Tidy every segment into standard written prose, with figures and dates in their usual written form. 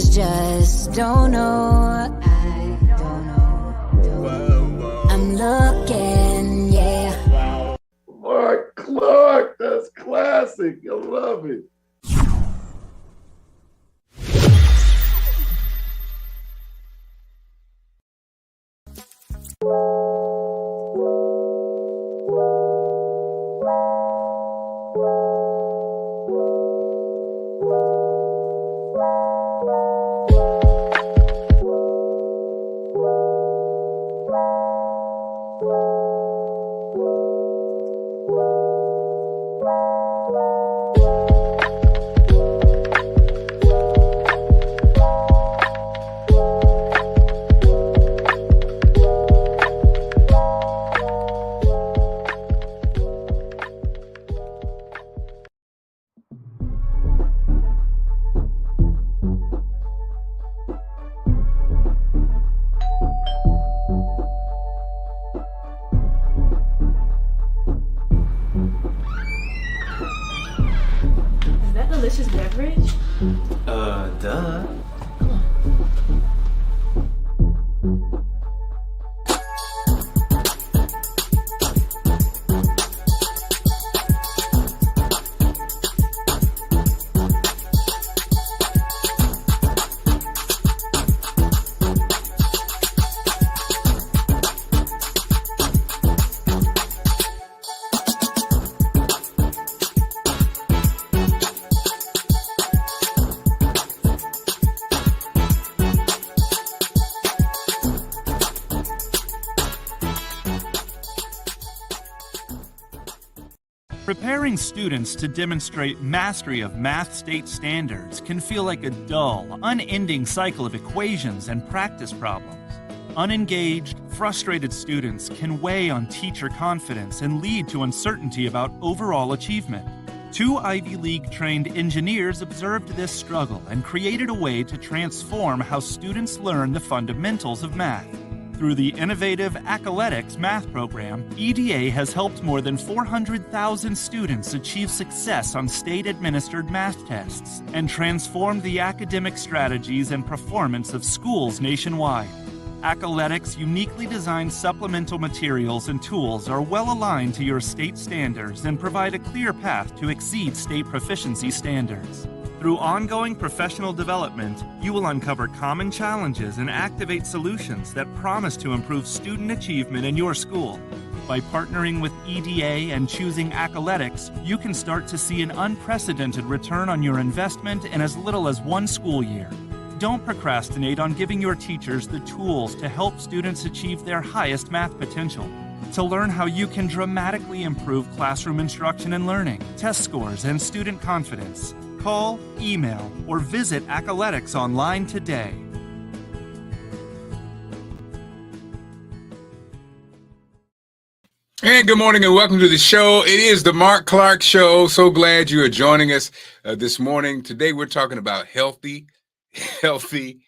niggas just don't know. I don't know. I'm looking, yeah. Marc Clarke, that's classic. I love it. Is that delicious beverage? Duh. Preparing students to demonstrate mastery of math state standards can feel like a dull, unending cycle of equations and practice problems. Unengaged, frustrated students can weigh on teacher confidence and lead to uncertainty about overall achievement. Two Ivy League-trained engineers observed this struggle and created a way to transform how students learn the fundamentals of math. Through the innovative Accoletics math program, EDA has helped more than 400,000 students achieve success on state-administered math tests and transformed the academic strategies and performance of schools nationwide. Accoletics' uniquely designed supplemental materials and tools are well aligned to your state standards and provide a clear path to exceed state proficiency standards. Through ongoing professional development, you will uncover common challenges and activate solutions that promise to improve student achievement in your school. By partnering with EDA and choosing Accoletics, you can start to see an unprecedented return on your investment in as little as one school year. Don't procrastinate on giving your teachers the tools to help students achieve their highest math potential. To learn how you can dramatically improve classroom instruction and learning, test scores, and student confidence, call, email, or visit Accoletics online today. And good morning and welcome to the show. It is the Marc Clarke Show. So glad you are joining us this morning. Today we're talking about healthy. Being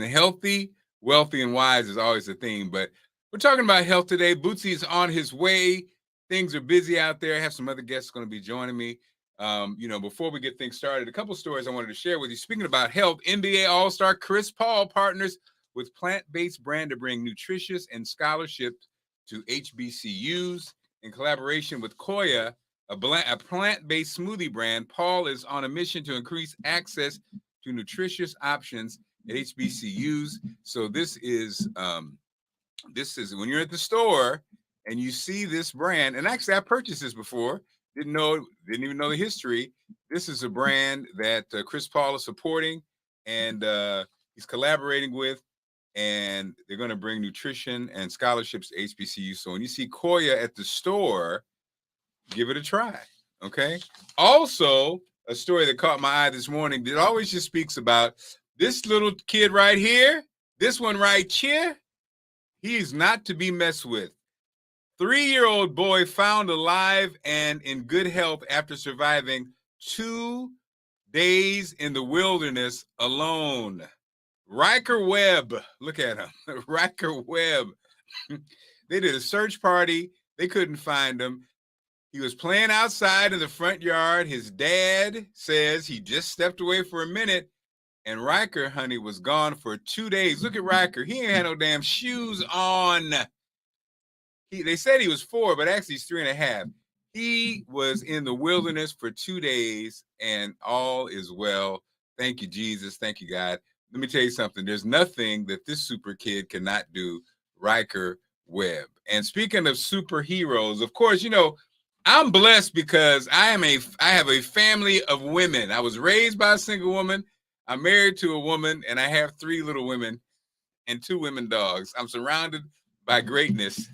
healthy, wealthy, and wise is always a theme, but we're talking about health today. Bootsy is on his way. Things are busy out there. I have some other guests going to be joining me. Before we get things started, a couple stories I wanted to share with you. Speaking about health, NBA All-Star Chris Paul partners with plant-based brand to bring nutritious and scholarships to HBCUs. In collaboration with Koya, a plant-based smoothie brand, Paul is on a mission to increase access to nutritious options at HBCUs. So this is when you're at the store and you see this brand, and actually I purchased this before, didn't even know the history. This is a brand that Chris Paul is supporting and he's collaborating with, and they're going to bring nutrition and scholarships to HBCU. So when you see Koya at the store, give it a try, okay? Also, a story that caught my eye this morning that always just speaks about this little kid right here, this one right here, he's not to be messed with. 3-year-old boy found alive and in good health after surviving 2 days in the wilderness alone. Riker Webb, look at him, Riker Webb. They did a search party. They couldn't find him. He was playing outside in the front yard. His dad says he just stepped away for a minute And Riker, honey, was gone for 2 days. Look at Riker. He ain't had no damn shoes on. They said he was 4, but actually he's 3.5. He was in the wilderness for 2 days, and all is well. Thank you, Jesus. Thank you, God. Let me tell you something. There's nothing that this super kid cannot do, Riker Webb. And speaking of superheroes, of course, you know, I'm blessed because I have a family of women. I was raised by a single woman. I'm married to a woman, and I have 3 little women and 2 women dogs. I'm surrounded by greatness.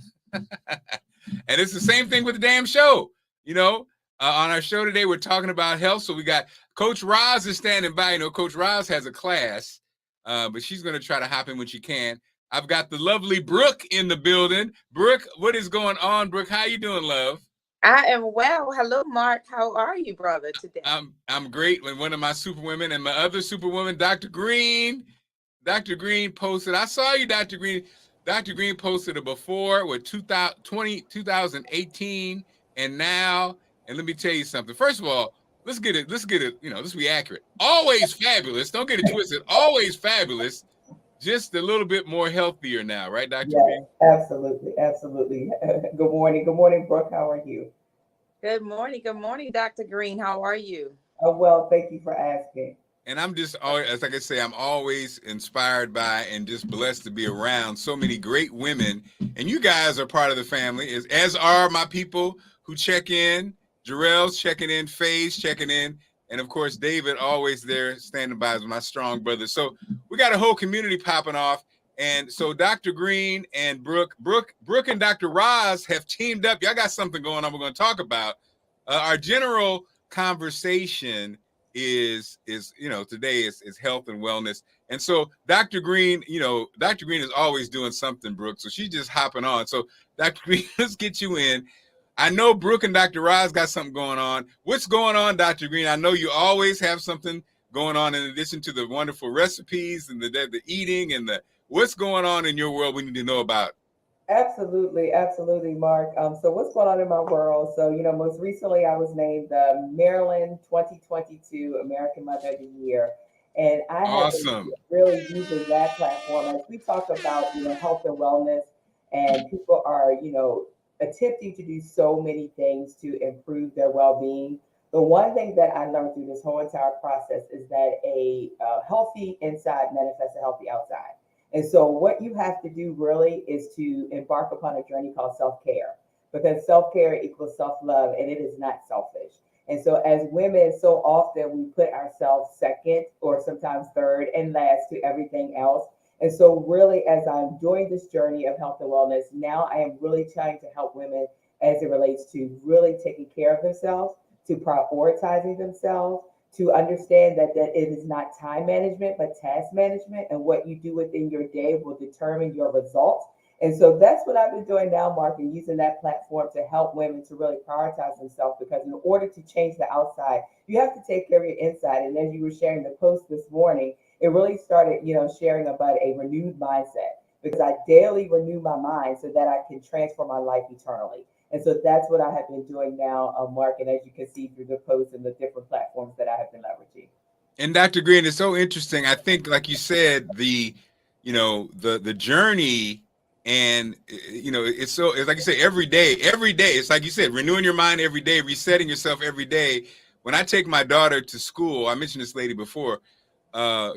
And it's the same thing with the damn show. You know, on our show today, we're talking about health. So we got Coach Roz is standing by. You know, Coach Roz has a class, but she's going to try to hop in when she can. I've got the lovely Brooke in the building. Brooke, what is going on, Brooke? How you doing, love? I am well. Hello, Mark. How are you, brother, today? I'm great. When one of my superwomen and my other superwoman, Dr. Green posted. I saw you, Dr. Green. Dr. Green posted a before with 2018 and now. And let me tell you something. First of all, let's get it. You know, let's be accurate. Always fabulous. Don't get it twisted. Always fabulous. Just a little bit more healthier now, right, Dr. Green? Absolutely, absolutely. Good morning, Brooke. How are you? Good morning, Dr. Green. How are you? Oh, well, thank you for asking. And I'm just always, as like I say, I'm always inspired by and just blessed to be around so many great women. And you guys are part of the family, as are my people who check in. Jarrell's checking in, Faye's checking in, and of course, David always there standing by as my strong brother. So we got a whole community popping off. And so Dr. Green and Brooke and Dr. Roz have teamed up. Y'all got something going on we're going to talk about. Our general conversation is you know, today is health and wellness. And so Dr. Green, you know, Dr. Green is always doing something, Brooke. So she's just hopping on. So Dr. Green, let's get you in. I know Brooke and Dr. Roz got something going on. What's going on, Dr. Green? I know you always have something going on in addition to the wonderful recipes and the eating and what's going on in your world we need to know about. Absolutely, Mark. So what's going on in my world? So, you know, most recently I was named the Maryland 2022 American Mother of the Year. And I have been really using that platform as we talk about, you know, health and wellness, and people are, you know, attempting to do so many things to improve their well-being. The one thing that I learned through this whole entire process is that a healthy inside manifests a healthy outside. And so what you have to do really is to embark upon a journey called self-care, because self-care equals self-love, and it is not selfish. And so as women, so often we put ourselves second or sometimes third and last to everything else. And so really, as I'm doing this journey of health and wellness, now I am really trying to help women as it relates to really taking care of themselves, to prioritizing themselves, to understand that it is not time management, but task management. And what you do within your day will determine your results. And so that's what I've been doing now, Mark, and using that platform to help women to really prioritize themselves, because in order to change the outside, you have to take care of your inside. And as you were sharing the post this morning, it really started, you know, sharing about a renewed mindset, because I daily renew my mind so that I can transform my life eternally. And so that's what I have been doing now, Mark, and as you can see through the posts and the different platforms that I have been leveraging. And Dr. Green, it's so interesting. I think, like you said, the journey, and you know, it's like you say, every day, it's like you said, renewing your mind every day, resetting yourself every day. When I take my daughter to school, I mentioned this lady before,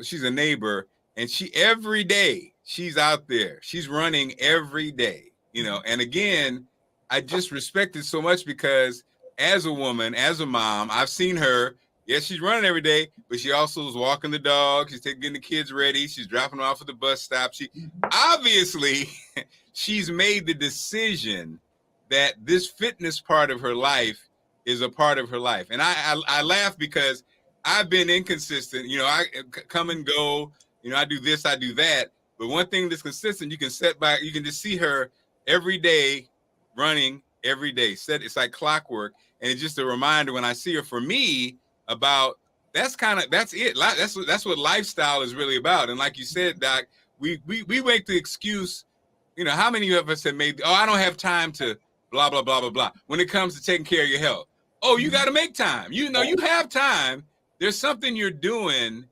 she's a neighbor, and every day she's out there, she's running every day, you know. And again, I just respect it so much because as a woman, as a mom, I've seen her. Yes, she's running every day, but she also is walking the dog. She's getting the kids ready. She's dropping them off at the bus stop. She obviously, she's made the decision that this fitness part of her life is a part of her life. And I laugh because I've been inconsistent. You know, I come and go. You know, I do this, I do that. But one thing that's consistent, you can just see her every day running every day. It's like clockwork. And it's just a reminder when I see her, for me, about that's it. That's what lifestyle is really about. And like you said, Doc, we make the excuse, you know, how many of us have made, I don't have time to blah, blah, blah, blah, blah. When it comes to taking care of your health. Oh, you got to make time. You know, you have time. There's something you're doing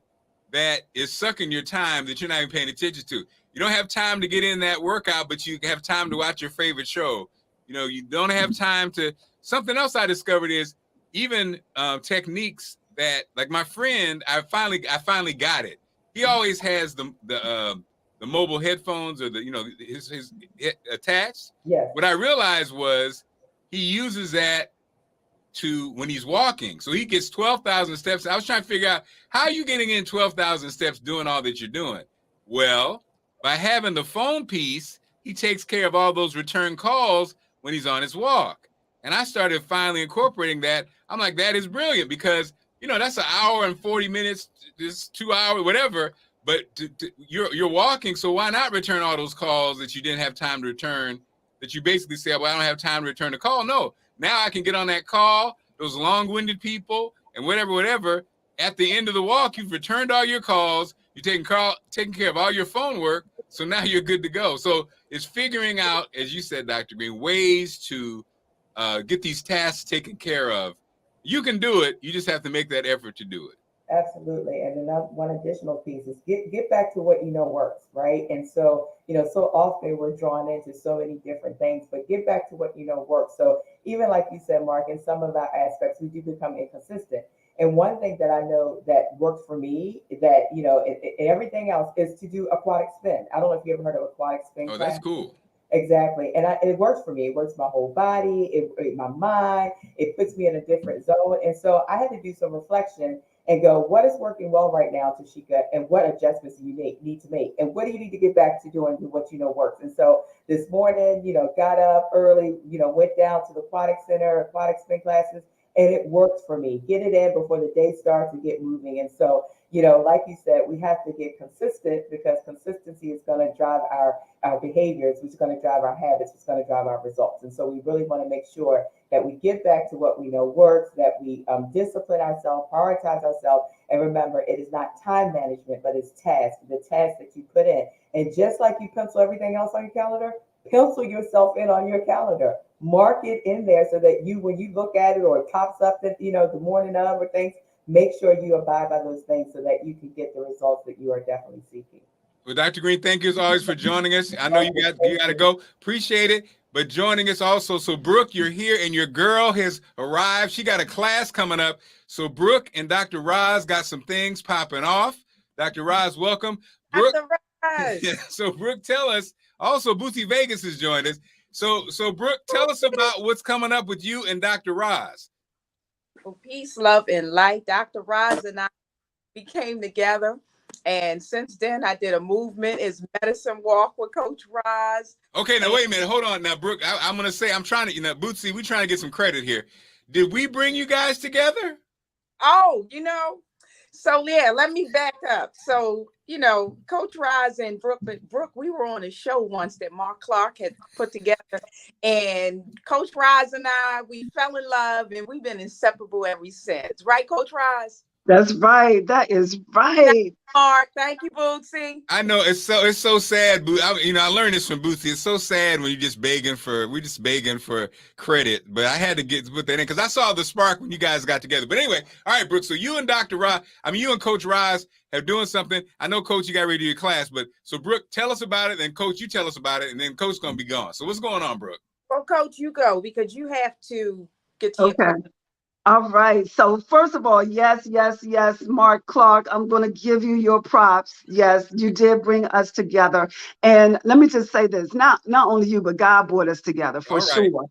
that is sucking your time that you're not even paying attention to. You don't have time to get in that workout, but you have time to watch your favorite show. You know, you don't have time to. Something else I discovered is even techniques that, like my friend, I finally got it. He always has the mobile headphones or his attached. Yes. What I realized was he uses that to when he's walking. So he gets 12,000 steps. I was trying to figure out how are you getting in 12,000 steps doing all that you're doing? Well, by having the phone piece, he takes care of all those return calls when he's on his walk. And I started finally incorporating that. I'm like, that is brilliant because, that's an hour and 40 minutes, this 2 hours, whatever. But you're walking, so why not return all those calls that you didn't have time to return, that you basically say, well, I don't have time to return the call. No, now I can get on that call, those long-winded people, and whatever. At the end of the walk, you've returned all your calls, you're taking care of all your phone work, so now you're good to go. So it's figuring out, as you said, Dr. Green, ways to get these tasks taken care of. You can do it. You just have to make that effort to do it. Absolutely. And then one additional piece is get back to what you know works, right? And so, so often we're drawn into so many different things, but get back to what you know works. So even like you said, Mark, in some of our aspects, we do become inconsistent. And one thing that I know that works for me that, everything else is to do aquatic spin. I don't know if you ever heard of aquatic spin. Oh, that's cool. Exactly. And it works for me. It works my whole body, my mind, it puts me in a different zone. And so I had to do some reflection and go, what is working well right now, Tashika, and what adjustments do you need to make? And what do you need to get back to doing what you know works? And so this morning, got up early, went down to the aquatic center, aquatic spin classes, and it worked for me. Get it in before the day starts and get moving. And so, like you said, we have to get consistent because consistency is going to drive our behaviors, which is going to drive our habits, which is going to drive our results. And so we really want to make sure that we get back to what we know works, that we discipline ourselves, prioritize ourselves, and remember, it is not time management, but it's tasks, the tasks that you put in. And just like you pencil everything else on your calendar, pencil yourself in on your calendar. Mark it in there so that when you look at it or it pops up at, the morning of or things, make sure you abide by those things so that you can get the results that you are definitely seeking. Well, Dr. Green, thank you as always for joining us. I know you got to go. Appreciate it. But joining us also. So, Brooke, you're here and your girl has arrived. She got a class coming up. So, Brooke and Dr. Roz got some things popping off. Dr. Roz, welcome. Brooke, Dr. Roz. So, Brooke, tell us. Also, Bootsy Vegas has joined us. So, Brooke, tell us about what's coming up with you and Dr. Roz. Well, peace, love, and light. Dr. Roz and I, we came together. And since then, I did a movement. It's Medicine Walk with Coach Roz. Okay, now wait a minute. Hold on. Now, Brooke, I'm going to say, I'm trying to, Bootsy, we're trying to get some credit here. Did we bring you guys together? Oh, so yeah, let me back up. So, Coach Roz and Brooke, we were on a show once that Marc Clarke had put together. And Coach Roz and I, we fell in love and we've been inseparable ever since. Right, Coach Roz? That's right. That is right. Mark, thank you, Bootsy. I know it's so sad, I learned this from Bootsy. It's so sad when we're just begging for credit. But I had to put that in because I saw the spark when you guys got together. But anyway, all right, Brooke. So you and you and Coach Roz are doing something. I know, Coach, you got ready to do your class, but so Brooke, tell us about it, then Coach, you tell us about it, and then Coach's gonna be gone. So what's going on, Brooke? Well, Coach, you go because you have to get to okay. All right. So first of all, yes, Marc Clarke, I'm going to give you your props. Yes, you did bring us together. And let me just say this, not only you, but God brought us together for sure.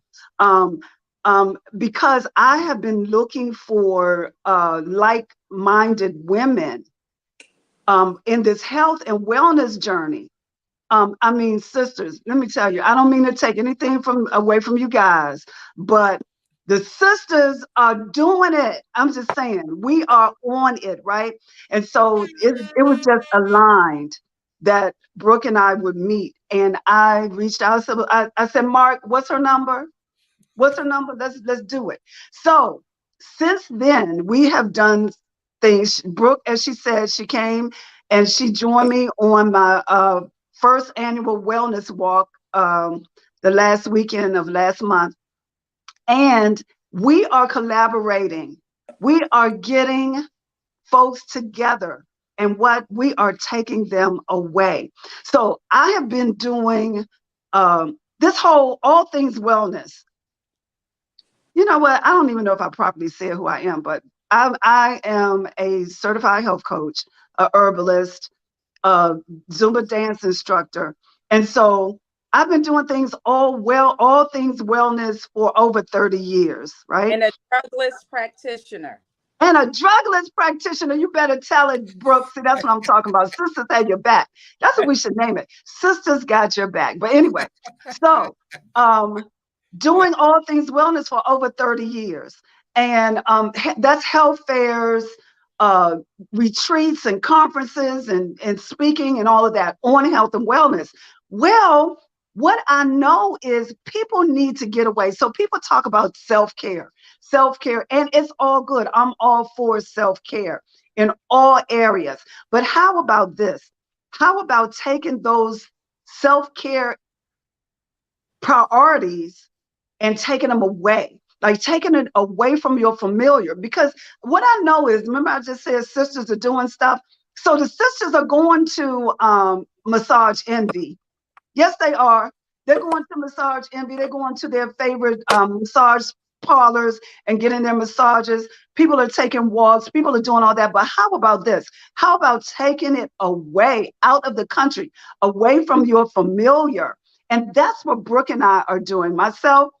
Because I have been looking for like-minded women in this health and wellness journey. Sisters, let me tell you, I don't mean to take anything away from you guys, but the sisters are doing it. I'm just saying, we are on it, right? And so it was just aligned that Brooke and I would meet. And I reached out. So I said, Mark, what's her number? Let's do it. So since then, we have done things. Brooke, as she said, she came and she joined me on my first annual wellness walk the last weekend of last month. And we are collaborating. We are getting folks together and what we are taking them away. So I have been doing this whole all things wellness. You know what? I don't even know if I properly said who I am, but I am a certified health coach, a herbalist, a Zumba dance instructor. And so I've been doing things all things wellness for over 30 years, right? And a drugless practitioner. And a drugless practitioner, you better tell it, Brooke. See, that's what I'm talking about. Sisters have your back. That's what we should name it. Sisters got your back. But anyway, so doing all things wellness for over 30 years. And that's health fairs, retreats and conferences and speaking and all of that on health and wellness. Well, what I know is people need to get away. So people talk about self-care, and it's all good. I'm all for self-care in all areas. But how about this? How about taking those self-care priorities and taking them away? Like taking it away from your familiar. Because what I know is, remember I just said sisters are doing stuff. So the sisters are going to Massage Envy. Yes, they are. They're going to Massage Envy. They're going to their favorite massage parlors and getting their massages. People are taking walks. People are doing all that. But how about this? How about taking it away, out of the country, away from your familiar? And that's what Brooke and I are doing. Myself,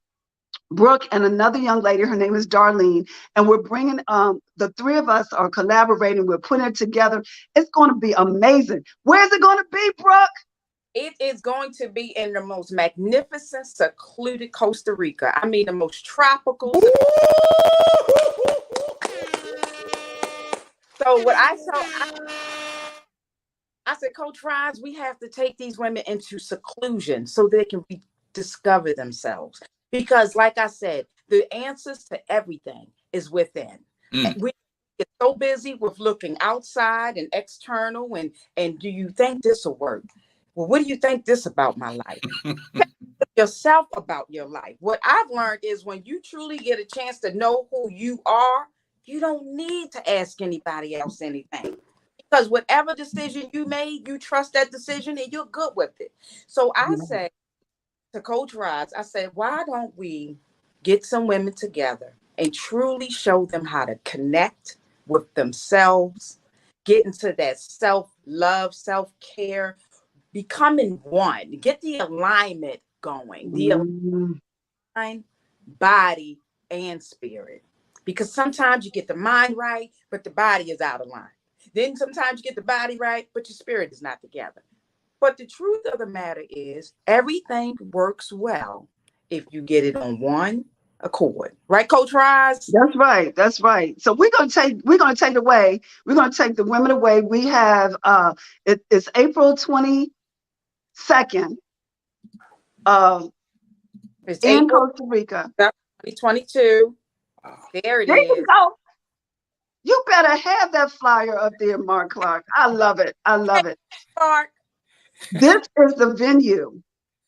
Brooke, and another young lady, her name is Darlene, and we're bringing, the three of us are collaborating. We're putting it together. It's going to be amazing. Where's it going to be, Brooke? It is going to be in the most magnificent, secluded Costa Rica. I mean, the most tropical. So what I said, Coach Rise, we have to take these women into seclusion so they can rediscover themselves. Because like I said, the answers to everything is within. We get so busy with looking outside and external and do you think this will work? Well, what do you think this about my life? Yourself about your life. What I've learned is when you truly get a chance to know who you are, you don't need to ask anybody else anything. Because whatever decision you made, you trust that decision and you're good with it. So I say to Coach Rise, I said, why don't we get some women together and truly show them how to connect with themselves, get into that self-love, self-care, becoming one, get the alignment going, the mind, body, and spirit. Because sometimes you get the mind right, but the body is out of line. Then sometimes you get the body right, but your spirit is not together. But the truth of the matter is everything works well if you get it on one accord. Right, Coach Rise? That's right. That's right. So we're gonna take the women away. We have it's April 22nd. It's in April Costa Rica. 2022. There it There is. you go. You better have that flyer up there, Marc Clarke. I love it. I love it. Mark. This is the venue.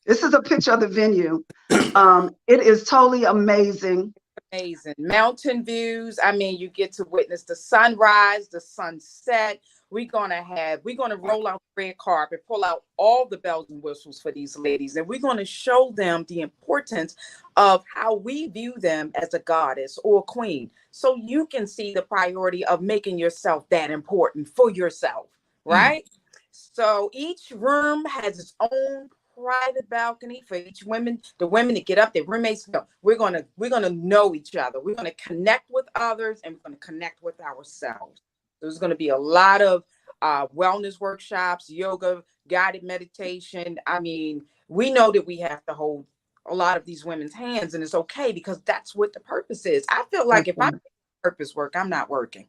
This is a picture of the venue. It is totally amazing. Amazing. Mountain views. I mean, you get to witness the sunrise, the sunset. We're going to roll out the red carpet, pull out all the bells and whistles for these ladies. And we're going to show them the importance of how we view them as a goddess or a queen. So you can see the priority of making yourself that important for yourself, right? So each room has its own private balcony for each women, the women to get up, their roommates know. We're gonna know each other. We're gonna connect with others and we're gonna connect with ourselves. There's gonna be a lot of wellness workshops, yoga, guided meditation. I mean, we know that we have to hold a lot of these women's hands, and it's okay because that's what the purpose is. I feel like if I do purpose work, I'm not working.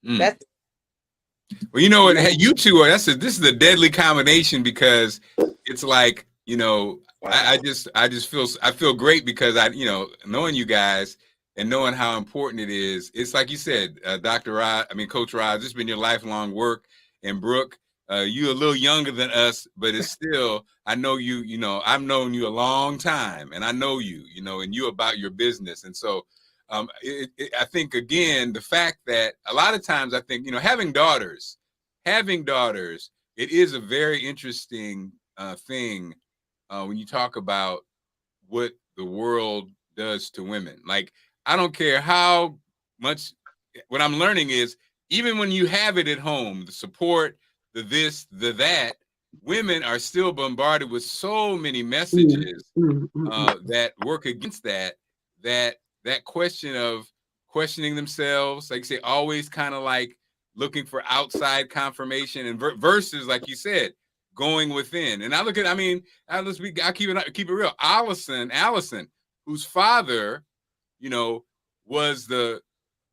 That's well, you know what? Hey, you two are. This is a deadly combination because it's like, you know, I feel great because knowing you guys and knowing how important it is. It's like you said, Dr. Rod. I mean, Coach Rod. This has been your lifelong work, and Brooke, you're a little younger than us, but it's still. I know you. You know, I've known you a long time, and I know you. You know, and you about your business, and so. I think, again, the fact that a lot of times I think, having daughters, having daughters, it is a very interesting thing when you talk about what the world does to women. Like, I don't care how much, what I'm learning is, even when you have it at home, the support, the this, the that, women are still bombarded with so many messages that work against that question of questioning themselves, like you say, always kind of like looking for outside confirmation, and versus, like you said, going within. And I look at, I mean, I keep it real. Allison, whose father, you know, was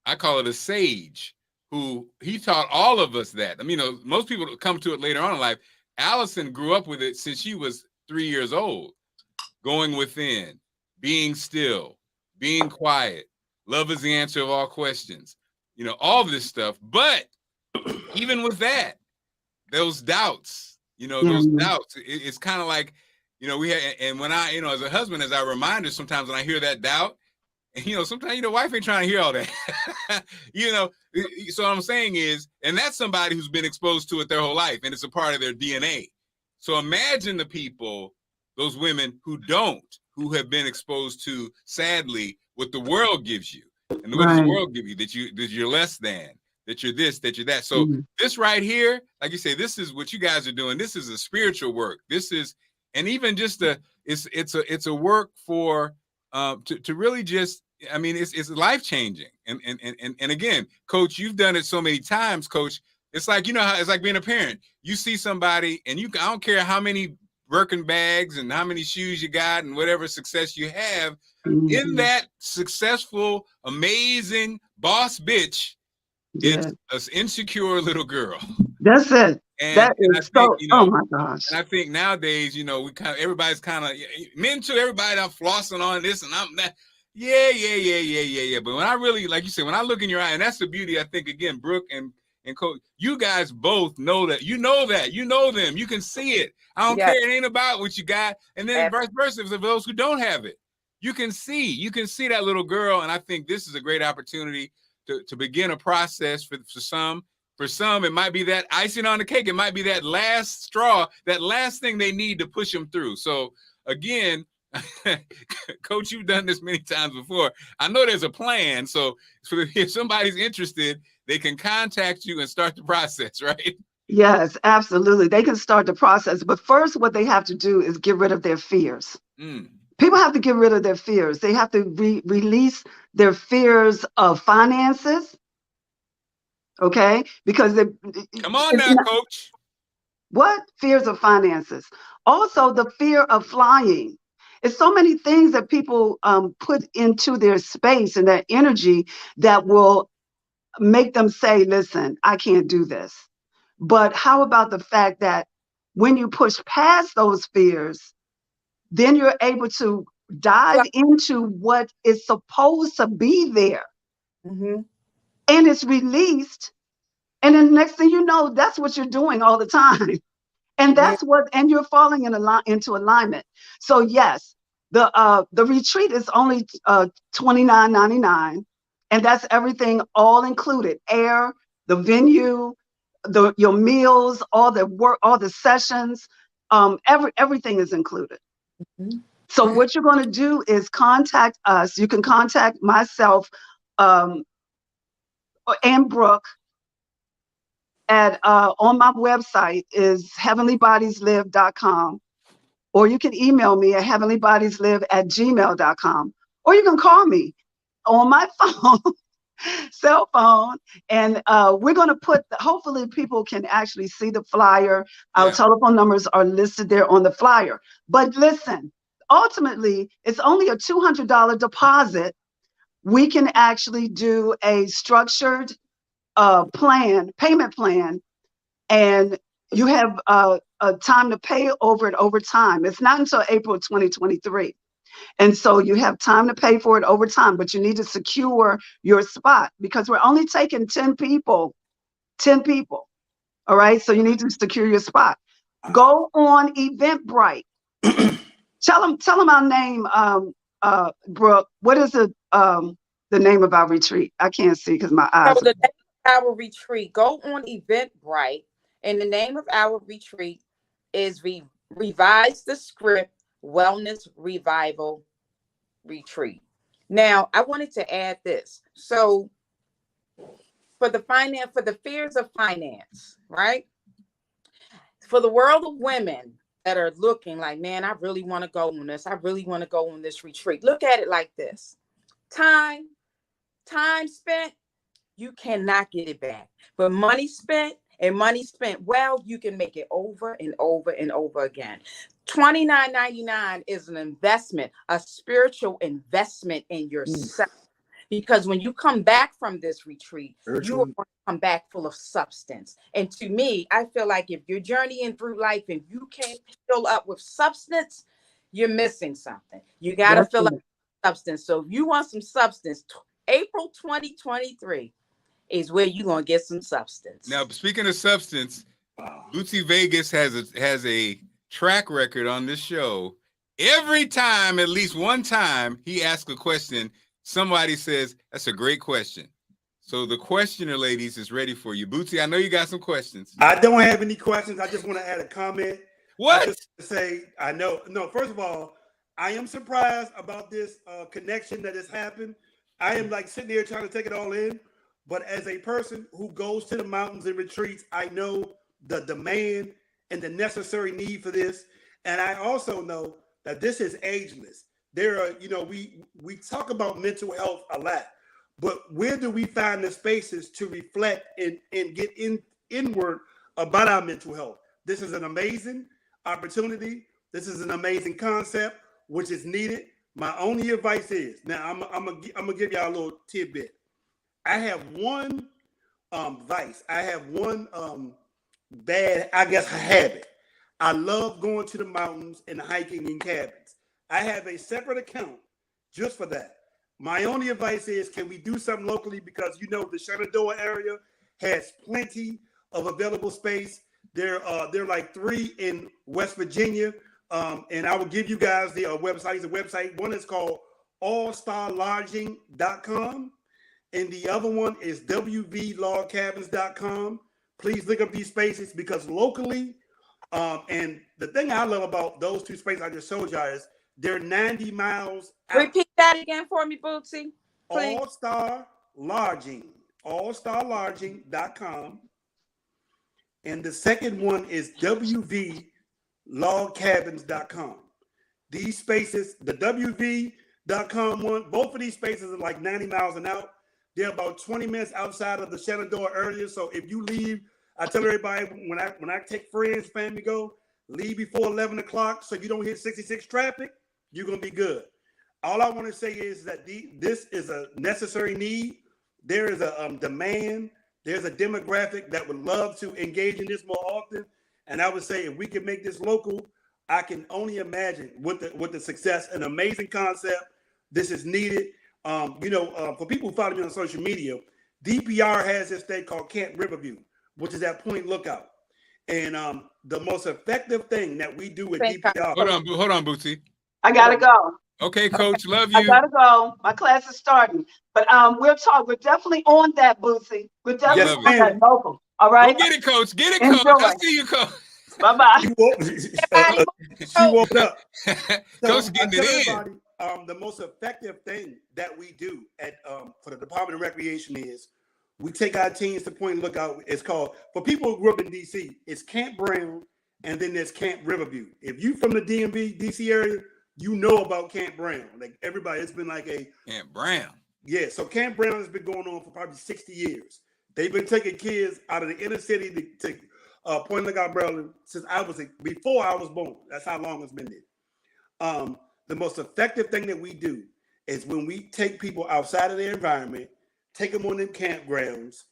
I call it a sage, who he taught all of us that. I mean, you know, most people come to it later on in life. Allison grew up with it since she was 3 years old, going within, being still, being quiet. Love is the answer of all questions. You know, all of this stuff. But even with that, those doubts, those doubts, it's kind of like, we had, and when I, as a husband, as I remind her sometimes when I hear that doubt, and, sometimes, wife ain't trying to hear all that, so what I'm saying is, and that's somebody who's been exposed to it their whole life, and it's a part of their DNA. So imagine the people, those women who have been exposed to, sadly, what the world gives you. And what does the world give you? That you're less than, that you're this, that you're that. So this right here, like you say, this is what you guys are doing. This is a spiritual work. This is, and even just it's a work for to really just, I mean, it's life changing. And again, Coach, you've done it so many times, Coach. It's like, how it's like being a parent. You see somebody, and I don't care how many Birkin bags and how many shoes you got and whatever success you have, in that successful, amazing boss bitch, it's an insecure little girl. That's it. And that is I think, oh my gosh. And I think nowadays, we everybody's kind of, men too, everybody I'm flossing on this and I'm that. Yeah. But when I really, like you said, when I look in your eye, and that's the beauty, I think, again, Brooke and Coach, you guys both know that. You know them. You can see it. I don't care. It ain't about what you got. And then vice versa, for those who don't have it, you can see that little girl. And I think this is a great opportunity to begin a process for some. For some, it might be that icing on the cake. It might be that last straw, that last thing they need to push them through. So again, Coach, you've done this many times before. I know there's a plan. So if somebody's interested, they can contact you and start the process, right? Yes, absolutely. They can start the process. But first, what they have to do is get rid of their fears. People have to get rid of their fears. They have to release their fears of finances. Okay? Because come on now, Coach. What? Fears of finances. Also, the fear of flying. It's so many things that people put into their space and their energy that will make them say, listen, I can't do this. But how about the fact that when you push past those fears, then you're able to dive into what is supposed to be there. And it's released. And then next thing you know, that's what you're doing all the time. And that's and you're falling into alignment. So yes, the retreat is only $29.99. And that's everything all included: air, the venue, your meals, all the work, all the sessions, everything is included. So what you're going to do is contact us. You can contact myself and Brooke at on my website is heavenlybodieslive.com, or you can email me at heavenlybodieslive@gmail.com, or you can call me on my phone. Cell phone, and we're going to put, hopefully people can actually see the flyer. Our telephone numbers are listed there on the flyer. But listen, ultimately, it's only a $200 deposit. We can actually do a structured payment plan, and you have a time to pay over time. It's not until April 2023. And so you have time to pay for it over time, but you need to secure your spot because we're only taking 10 people. All right. So you need to secure your spot. Go on Eventbrite. Tell them our name, Brooke. What is the name of our retreat? I can't see because my eyes. So the name of our retreat, go on Eventbrite And the name of our retreat is Revise the Script Wellness Revival Retreat. Now, I wanted to add this. So for the fears of finance, right? For the world of women that are looking like, man, I really want to go on this. I really want to go on this retreat. Look at it like this. Time spent, you cannot get it back. But money spent well, you can make it over and over and over again. $29.99 is an investment, a spiritual investment in yourself. Because when you come back from this retreat, you are going to come back full of substance. And to me, I feel like if you're journeying through life and you can't fill up with substance, you're missing something. You got to fill up with substance. So if you want some substance, April 2023 is where you're going to get some substance. Now, speaking of substance, Bootsy Vegas has a track record on this show. Every time, at least one time, he asks a question, somebody says, that's a great question. So the questioner, ladies, is ready for you. Bootsy, I know you got some questions. I don't have any questions. I just want to add a comment. What? I just say, I know. No, first of all, I am surprised about this connection that has happened. I am like sitting here trying to take it all in. But as a person who goes to the mountains and retreats, I know the demand and the necessary need for this. And I also know that this is ageless. There are, we talk about mental health a lot, but where do we find the spaces to reflect and get inward about our mental health? This is an amazing opportunity. This is an amazing concept, which is needed. My only advice is, now I'm gonna give y'all a little tidbit. I have one vice. I have one bad, I guess, habit. I love going to the mountains and hiking in cabins. I have a separate account just for that. My only advice is, can we do something locally? Because the Shenandoah area has plenty of available space. There are like 3 in West Virginia. And I will give you guys the website. It's a website. One is called allstarlodging.com. And the other one is wvlogcabins.com. Please look up these spaces because locally, and the thing I love about those 2 spaces I just showed y'all is they're 90 miles out. Repeat that again for me, Bootsy. allstarlodging.com. And the second one is wvlogcabins.com. These spaces, the wv.com one, both of these spaces are like 90 miles and out. They're about 20 minutes outside of the Shenandoah area. So if you leave, I tell everybody when I take friends, family go, leave before 11 o'clock so you don't hit 66 traffic, you're going to be good. All I want to say is that this is a necessary need. There is a demand. There's a demographic that would love to engage in this more often. And I would say if we can make this local, I can only imagine with the success, an amazing concept. This is needed. For people who follow me on social media, DPR has this thing called Camp Riverview, which is at Point Lookout. And the most effective thing that we do with DPR. Hold on, Bootsy. I gotta go. Okay, Coach, love you. I gotta go. My class is starting. But we'll talk. We're definitely on that, Bootsy. We're definitely on that local. All right. Go get it, Coach. Get it, Coach. I'll see you, Coach. Bye-bye. She woke up. Coach getting it in. The most effective thing that we do for the Department of Recreation is we take our teams to Point Lookout. It's called, for people who grew up in DC, it's Camp Brown, and then there's Camp Riverview. If you from the DMV, DC area, you know about Camp Brown. Like everybody, it's been like a Camp Brown. Yeah, so Camp Brown has been going on for probably 60 years. They've been taking kids out of the inner city to Point Lookout, Maryland since before I was born. That's how long it's been there. The most effective thing that we do is when we take people outside of their environment, take them on them campgrounds,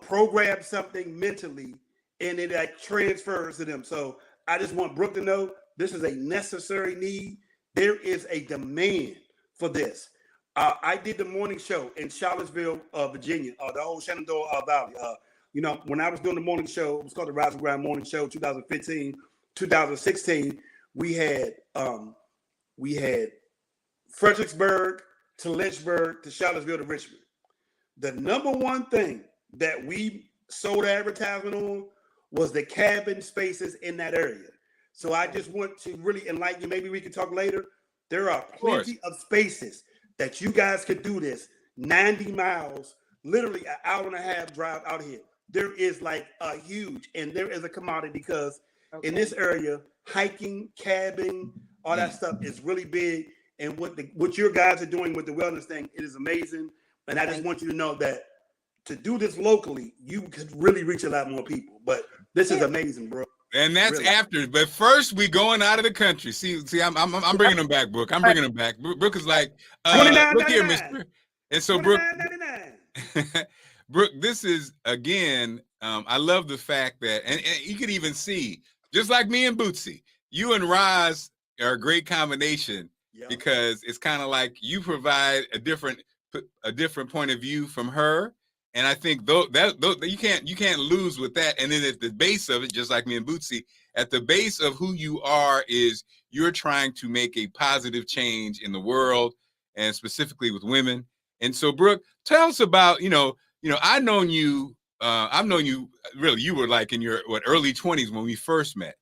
program something mentally, and it like transfers to them. So I just want Brooke to know this is a necessary need. There is a demand for this. I did the morning show in Charlottesville, Virginia, the whole Shenandoah Valley. When I was doing the morning show, it was called the Rise and Grind Morning Show, 2015, 2016. We had Fredericksburg to Lynchburg to Charlottesville to Richmond. The number one thing that we sold advertisement on was the cabin spaces in that area. So I just want to really enlighten you. Maybe we can talk later. There are plenty of spaces that you guys could do this. 90 miles, literally an hour and a half drive out here. There is like a huge, and there is a commodity because in this area, hiking, cabbing, all that stuff is really big. And what your guys are doing with the wellness thing, it is amazing. And I just want you to know that to do this locally, you could really reach a lot more people. But this is amazing, bro. And that's really after. But first, we going out of the country. See, I'm bringing them back, Brooke. I'm bringing them back. Brooke is like, look here, Mister. And so, Brooke, Brooke, this is again. I love the fact that, and you could even see, just like me and Bootsy, you and Roz are a great combination because it's kind of like you provide a different point of view from her. And I think that you can't lose with that. And then at the base of it, just like me and Bootsy, at the base of who you are is you're trying to make a positive change in the world and specifically with women. And so, Brooke, tell us about, I've known you really, you were like in your early 20s when we first met.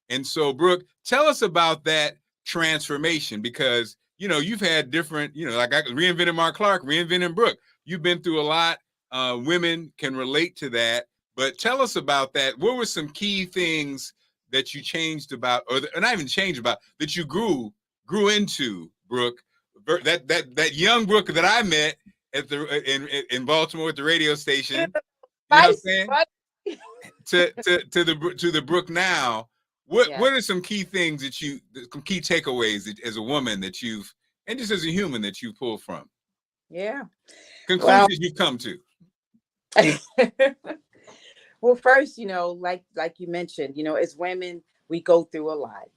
And so, Brooke, tell us about that transformation because, you've had different, like I reinvented Marc Clarke, reinvented Brooke. You've been through a lot. Women can relate to that, but tell us about that. What were some key things that you changed about, or not even changed about, that you grew into, Brooke? That young Brooke that I met at in Baltimore at the radio station. You know what I'm saying? to the Brooke now. What are some key things some key takeaways as a woman that you've, and just as a human that you pulled from? Yeah. Conclusions you've come to. Well, first, like you mentioned, as women, we go through a lot.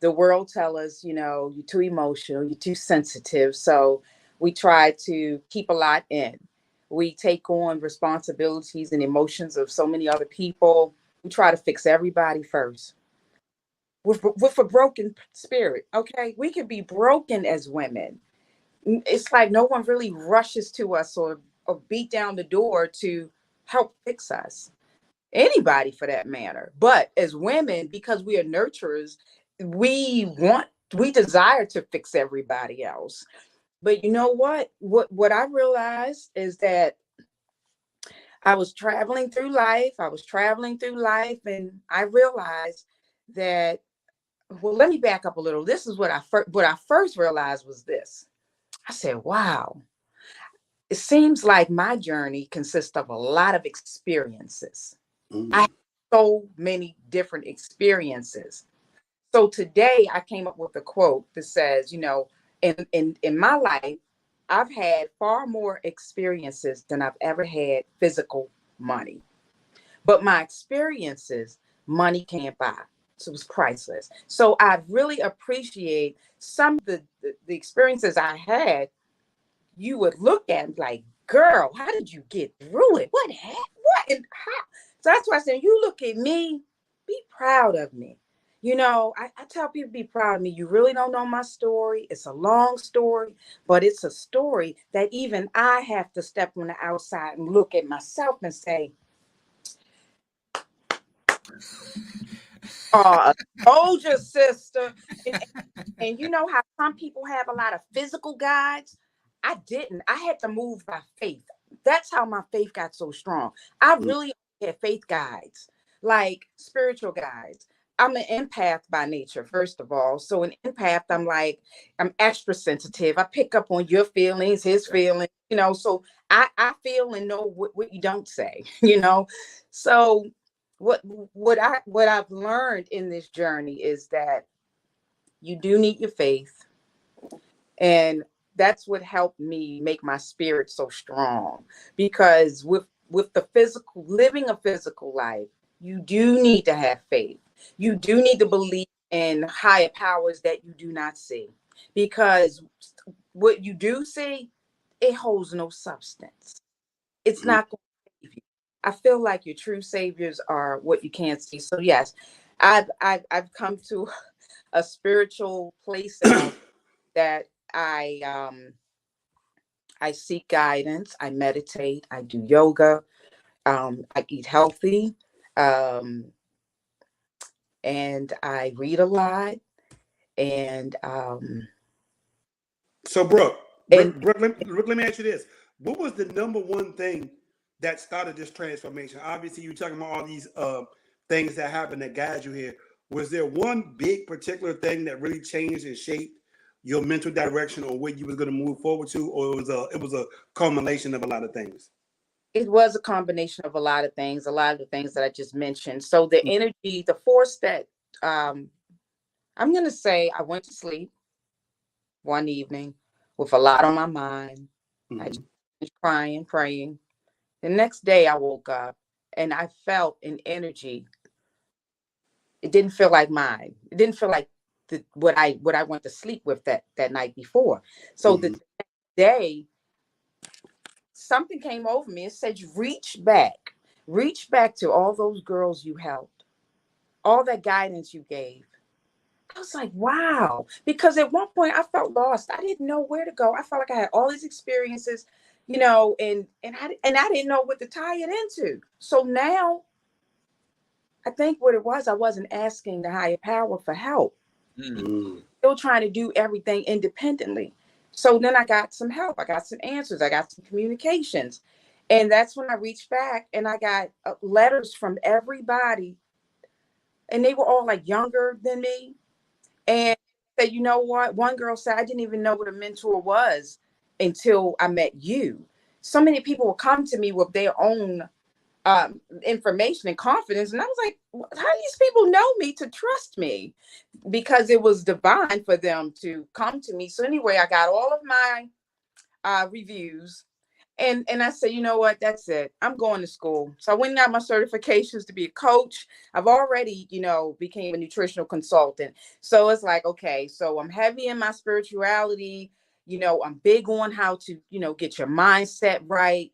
The world tell us, you're too emotional, you're too sensitive. So we try to keep a lot in. We take on responsibilities and emotions of so many other people. We try to fix everybody first. With a broken spirit, okay? We can be broken as women. It's like no one really rushes to us or beat down the door to help fix us. Anybody for that matter. But as women, because we are nurturers, we desire to fix everybody else. But you know what? What I realized is that I was traveling through life. And I realized that, well, let me back up a little. This is what I first realized was this. I said, wow, it seems like my journey consists of a lot of experiences. I have so many different experiences. So today I came up with a quote that says, in my life, I've had far more experiences than I've ever had physical money. But my experiences, money can't buy. So it was priceless. So I really appreciate some of the experiences I had. You would look at and like, girl, how did you get through it? What and how? So that's why I said, you look at me, be proud of me. I tell people, be proud of me. You really don't know my story. It's a long story, but it's a story that even I have to step on the outside and look at myself and say, told your sister. And you know how some people have a lot of physical guides? I didn't. I had to move by faith. That's how my faith got so strong. I really had faith guides, like spiritual guides. I'm an empath by nature, first of all. So an empath, I'm extra sensitive. I pick up on your feelings, his feelings, so I feel and know what you don't say, So what I've learned in this journey is that you do need your faith. And that's what helped me make my spirit so strong, because with the physical, living a physical life, you do need to have faith. You do need to believe in higher powers that you do not see, because what you do see, it holds no substance. It's not going to save you. I feel like your true saviors are what you can't see. So yes, I've come to a spiritual place now that I seek guidance. I meditate. I do yoga. I eat healthy. Um, and I read a lot. And So, Brooke, and Brooke, let me ask you this. What was the number one thing that started this transformation? Obviously, you're talking about all these things that happened that guide you here. Was there one big particular thing that really changed and shaped your mental direction or where you was going to move forward to, or it was a culmination of a lot of things? it was a combination of a lot of things, a lot of the things that I just mentioned. So the energy, the force that I'm going to say, I went to sleep one evening with a lot on my mind. I just was crying, praying. The next day I woke up and I felt an energy. It didn't feel like mine. It didn't feel like what I went to sleep with that night before. So the next day, something came over me and said, reach back to all those girls you helped, all that guidance you gave. I was like, wow, because at one point I felt lost. I didn't know where to go. I felt like I had all these experiences, and I didn't know what to tie it into. So now I think what it was, I wasn't asking the higher power for help. Still trying to do everything independently. So then I got some help. I got some answers. I got some communications. And that's when I reached back and I got letters from everybody. And they were all like younger than me. And said, you know what? One girl said, I didn't even know what a mentor was until I met you. So many people will come to me with their own information and confidence. And I was like, how do these people know me to trust me? Because it was divine for them to come to me. So anyway, I got all of my reviews. And I said, you know what? That's it. I'm going to school. So I went and got my certifications to be a coach. I've already, became a nutritional consultant. So it's like, okay, so I'm heavy in my spirituality. I'm big on how to, get your mindset right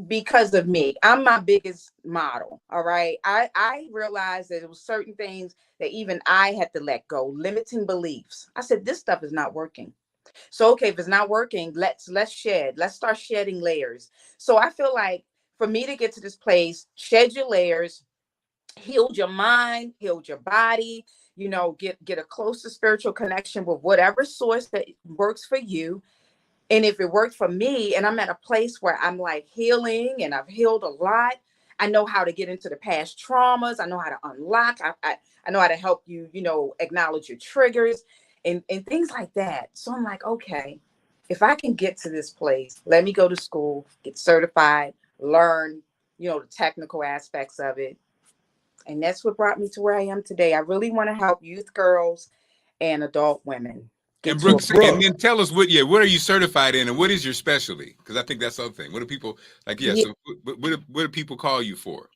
because of me. I'm my biggest model. All right. I realized that it was certain things that even I had to let go, limiting beliefs. I said, this stuff is not working. So, okay, if it's not working, let's start shedding layers. So I feel like for me to get to this place, shed your layers, heal your mind, heal your body, get a closer spiritual connection with whatever source that works for you. And if it worked for me and I'm at a place where I'm like healing and I've healed a lot, I know how to get into the past traumas. I know how to unlock. I know how to help you, acknowledge your triggers and things like that. So I'm like, okay, if I can get to this place, let me go to school, get certified, learn, the technical aspects of it. And that's what brought me to where I am today. I really want to help youth girls and adult women. And Brooks, and then tell us what are you certified in and what is your specialty? Because I think that's the other thing. What do people like? Yeah. So what do people call you for?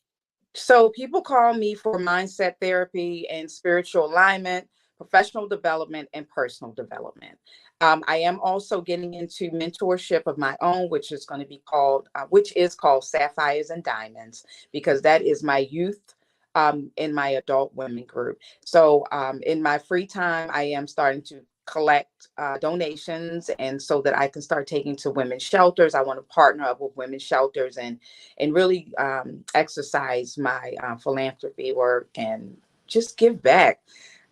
So people call me for mindset therapy and spiritual alignment, professional development, and personal development. I am also getting into mentorship of my own, which is called Sapphires and Diamonds, because that is my youth in my adult women group. So in my free time, I am starting to collect donations, and so that I can start taking to women's shelters. I want to partner up with women's shelters and really exercise my philanthropy work and just give back.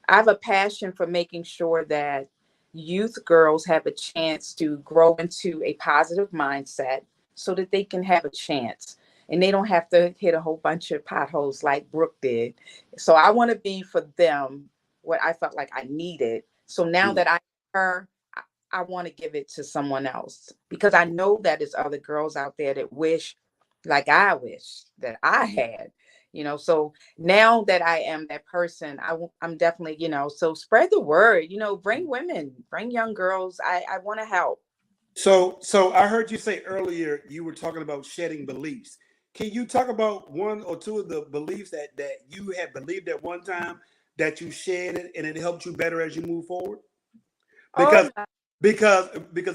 I have a passion for making sure that youth girls have a chance to grow into a positive mindset so that they can have a chance and they don't have to hit a whole bunch of potholes like Brooke did. So I want to be for them what I felt like I needed. So now that I want to give it to someone else because I know that there's other girls out there that wish like I wish that I had, so now that I am that person, I'm definitely, so spread the word, bring women, bring young girls. I want to help. So I heard you say earlier, you were talking about shedding beliefs. Can you talk about one or two of the beliefs that you had believed at one time that you shed it and it helped you better as you move forward? Because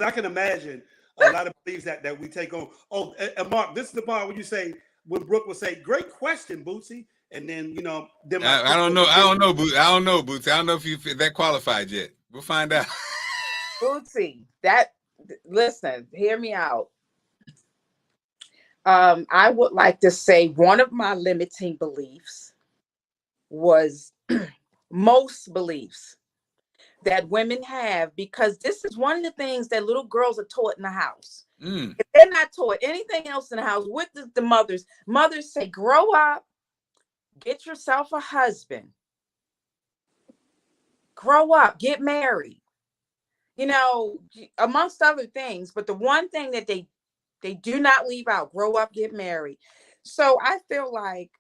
I can imagine a lot of beliefs that we take on. Oh, and Mark, this is the part when you say, when Brooke will say, "Great question, Bootsy," and then I don't know, Bootsy. I don't know, if you that qualified yet. We'll find out. Bootsy, listen, hear me out. I would like to say one of my limiting beliefs was most beliefs that women have, because this is one of the things that little girls are taught in the house. If they're not taught anything else in the house, with the mothers say, grow up, get yourself a husband, grow up, get married, you know, amongst other things. But the one thing that they do not leave out, grow up, get married. So I feel like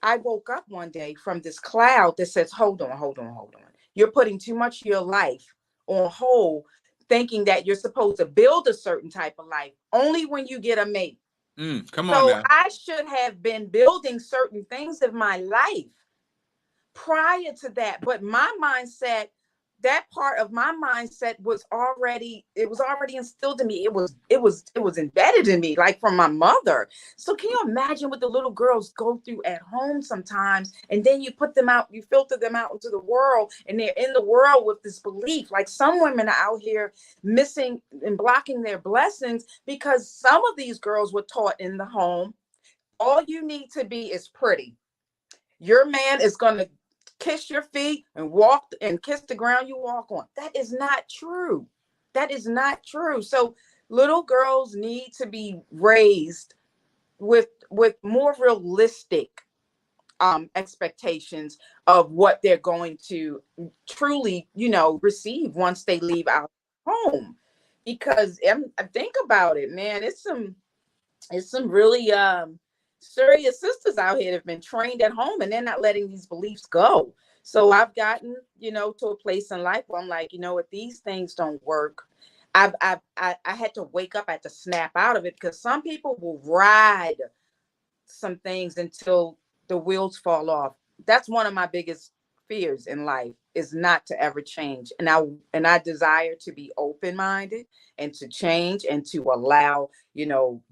I woke up one day from this cloud that says, hold on, hold on, hold on. You're putting too much of your life on hold, thinking that you're supposed to build a certain type of life only when you get a mate. Come on So now. I should have been building certain things of my life prior to that. But my mindset, that part of my mindset was already instilled in me. It was embedded in me, like from my mother. So can you imagine what the little girls go through at home sometimes? And then you put them out, you filter them out into the world, and they're in the world with this belief. Like some women are out here missing and blocking their blessings because some of these girls were taught in the home, all you need to be is pretty. Your man is going to kiss your feet and walk and kiss the ground you walk on. That is not true. That is not true. So little girls need to be raised with more realistic expectations of what they're going to truly, receive once they leave our home. Because think about it, man, it's some really serious sisters out here that have been trained at home, and they're not letting these beliefs go. So I've gotten, to a place in life where I'm like, if these things don't work, I had to wake up, I had to snap out of it, because some people will ride some things until the wheels fall off. That's one of my biggest fears in life, is not to ever change. And I desire to be open-minded and to change and to allow,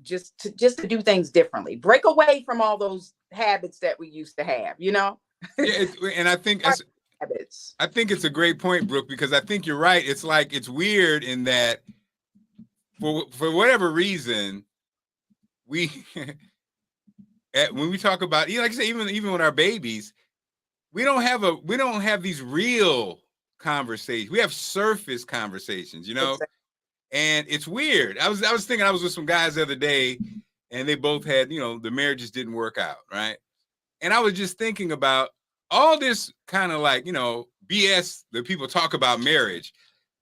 just to do things differently. Break away from all those habits that we used to have, Yeah, and I think habits. I think it's a great point, Brooke, because I think you're right. It's like, it's weird in that for whatever reason, we when we talk about, like I say, even with our babies, we don't have these real conversations. We have surface conversations, Exactly. And it's weird. I was thinking, I was with some guys the other day, and they both had, the marriages didn't work out, right? And I was just thinking about all this kind of like, BS that people talk about marriage.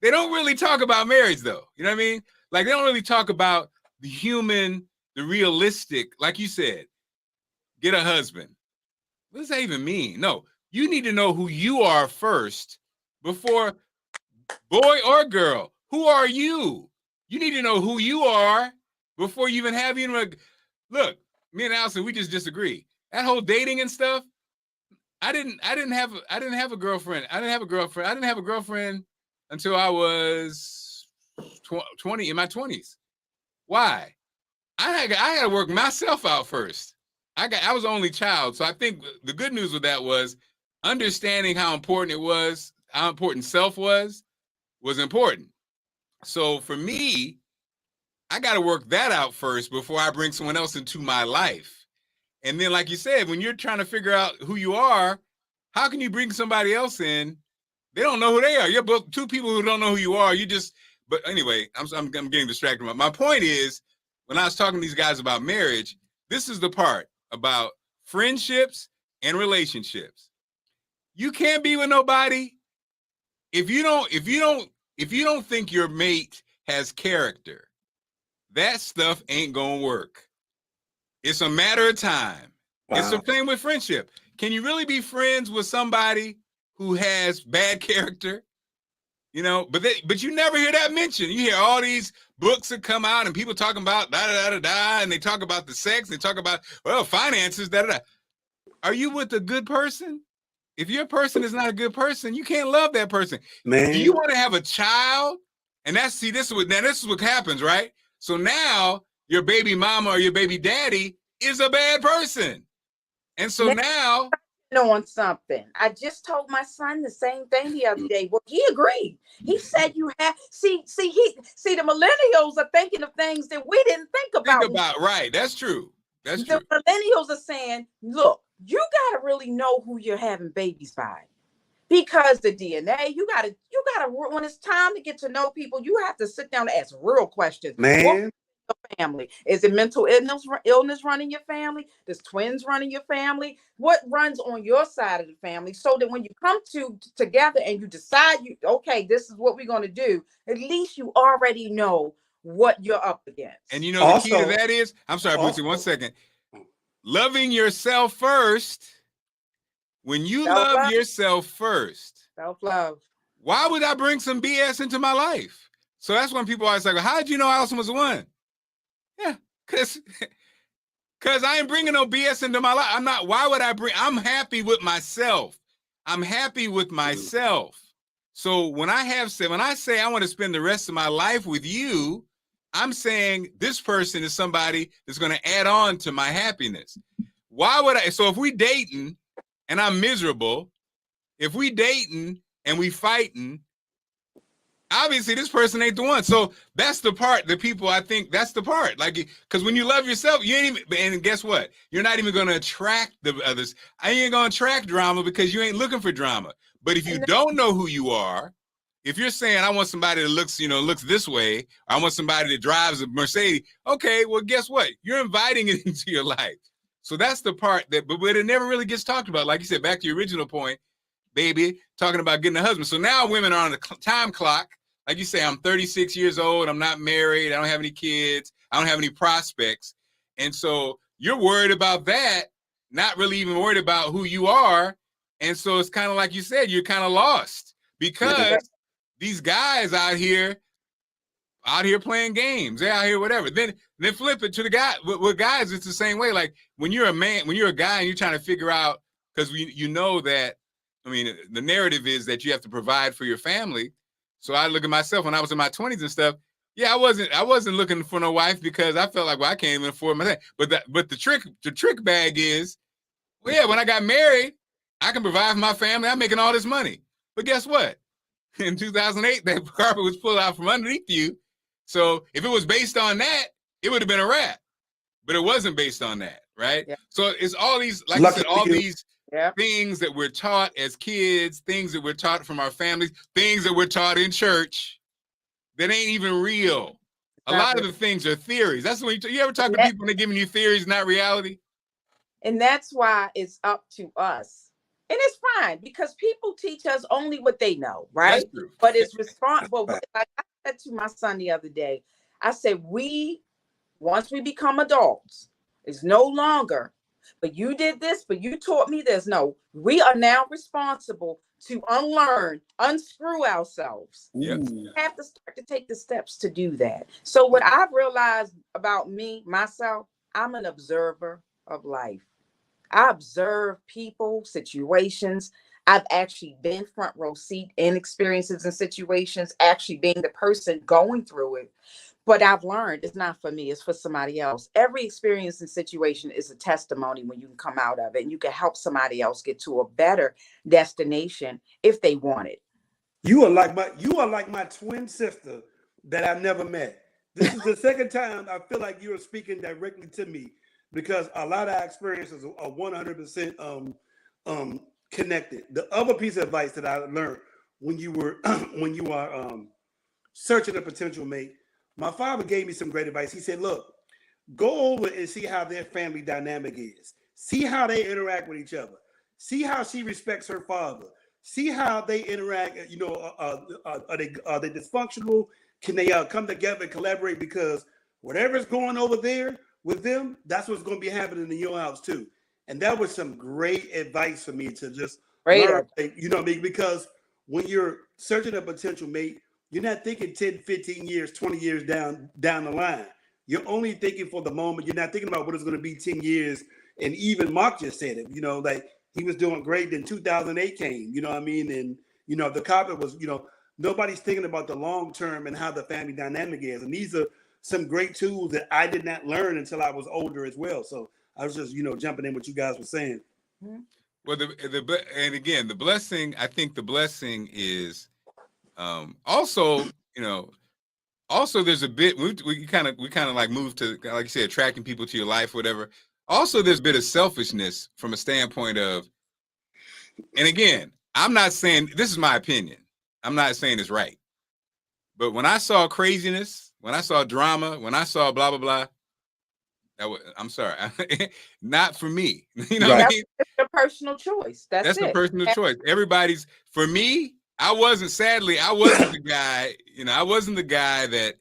They don't really talk about marriage, though. You know what I mean? Like, they don't really talk about the human, the realistic, like you said, get a husband. What does that even mean? No, you need to know who you are first before, boy or girl, who are you? You need to know who you are before you even have look, me and Allison, we just disagree. That whole dating and stuff, I didn't have a girlfriend. I didn't have a girlfriend until I was 20, in my 20s. Why? I had to work myself out first. I was the only child. So I think the good news with that was understanding how important it was, how important self was important. So for me, I got to work that out first before I bring someone else into my life. And then, like you said, when you're trying to figure out who you are, how can you bring somebody else in? They don't know who they are. You're both two people who don't know who you are. But anyway, I'm getting distracted. My point is, when I was talking to these guys about marriage, this is the part about friendships and relationships. You can't be with nobody if you don't think your mate has character. That stuff ain't gonna work. It's a matter of time. Wow. It's the same with friendship. Can you really be friends with somebody who has bad character? But you never hear that mentioned. You hear all these books that come out and people talking about da-da-da-da-da, and they talk about the sex, they talk about, finances, da-da-da. Are you with a good person? If your person is not a good person, you can't love that person. Man. Do you want to have a child? And this is what happens, right? So now your baby mama or your baby daddy is a bad person. And so now on something. I just told my son the same thing the other day. Well, he agreed. He said you have see the millennials are thinking of things that we didn't think about. Right. That's true. That's true. The millennials are saying, look, you gotta really know who you're having babies by. Because the DNA, you gotta, when it's time to get to know people, you have to sit down and ask real questions. Man. Family? Is it mental illness running your family? Does twins running your family? What runs on your side of the family? So that when you come together and you decide okay, this is what we're going to do, at least you already know what you're up against. And you know, the key to that is, I'm sorry, Bootsy, 1 second. Loving yourself first. When you love yourself first, self-love. Why would I bring some BS into my life? So that's when people always like, how did you know Allison was the one? Yeah, because I ain't bringing no BS into my life. Why would I I'm happy with myself. I'm happy with myself. So when I say I want to spend the rest of my life with you, I'm saying this person is somebody that's going to add on to my happiness. Why would I? So if we dating and I'm miserable, if we dating and we fighting, obviously this person ain't the one. So that's the part that people, I think that's the part. Like, because when you love yourself, you ain't even, and guess what? You're not even going to attract the others. I ain't going to attract drama because you ain't looking for drama. But if you don't know who you are, if you're saying, I want somebody that looks this way, I want somebody that drives a Mercedes. Okay, well, guess what? You're inviting it into your life. So that's the part but it never really gets talked about. Like you said, back to your original point, baby, talking about getting a husband. So now women are on the time clock. Like you say, I'm 36 years old. I'm not married. I don't have any kids. I don't have any prospects. And so you're worried about that, not really even worried about who you are. And so it's kind of like you said, you're kind of lost because these guys out here playing games. They're out here, whatever. Then flip it to the guy. With guys, it's the same way. Like when you're a man, when you're a guy and you're trying to figure out, because you know that, I mean, the narrative is that you have to provide for your family. So I look at myself when I was in my 20s and stuff. Yeah, I wasn't looking for no wife because I felt like, well, I can't even afford my thing. But the trick bag is, well, yeah, when I got married, I can provide for my family. I'm making all this money. But guess what? In 2008, that carpet was pulled out from underneath you. So if it was based on that, it would have been a wrap. But it wasn't based on that, right? Yeah. So it's all these, like I said, all these things that we're taught as kids, things that we're taught from our families, things that we're taught in church that ain't even real. A lot of the things are theories. That's when you ever talk to people and they're giving you theories, not reality. And that's why it's up to us. And it's fine because people teach us only what they know, right? That's true. But it's responsible. Like I said to my son the other day, I said, once we become adults, it's no longer, but you did this, but you taught me this. No, we are now responsible to unlearn, unscrew ourselves. Yes. We have to start to take the steps to do that. So what I've realized about myself, I'm an observer of life. I observe people, situations. I've actually been front row seat in experiences and situations, actually being the person going through it. But I've learned it's not for me, it's for somebody else. Every experience and situation is a testimony when you can come out of it and you can help somebody else get to a better destination if they want it. You are like my twin sister that I've never met. This is the second time I feel like you're speaking directly to me because a lot of our experiences are 100% connected. The other piece of advice that I learned when you are searching a potential mate, my father gave me some great advice. He said, look, go over and see how their family dynamic is. See how they interact with each other. See how she respects her father. See how they interact. You know, are they dysfunctional? Can they come together and collaborate? Because whatever's going over there with them, that's what's going to be happening in your house too. And that was some great advice for me to just learn, you know what I mean? Because when you're searching a potential mate, you're not thinking 10, 15 years, 20 years down the line. You're only thinking for the moment. You're not thinking about what it's going to be 10 years. And even Mark just said it, you know, like he was doing great. Then 2008 came, you know what I mean? And, you know, the carpet was, you know, nobody's thinking about the long term and how the family dynamic is. And these are some great tools that I did not learn until I was older as well. So I was just, you know, jumping in what you guys were saying. Well, and again, the blessing, I think the blessing is also, also there's a bit, we kind of like move to, like you said, attracting people to your life, whatever. Also, there's a bit of selfishness from a standpoint of, and again, I'm not saying, this is my opinion, I'm not saying it's right. But when I saw craziness, when I saw drama, when I saw blah, blah, blah, I'm sorry, not for me. You know what I mean? It's a personal choice. That's a it. personal choice. Everybody's, for me, I wasn't the guy, I wasn't the guy that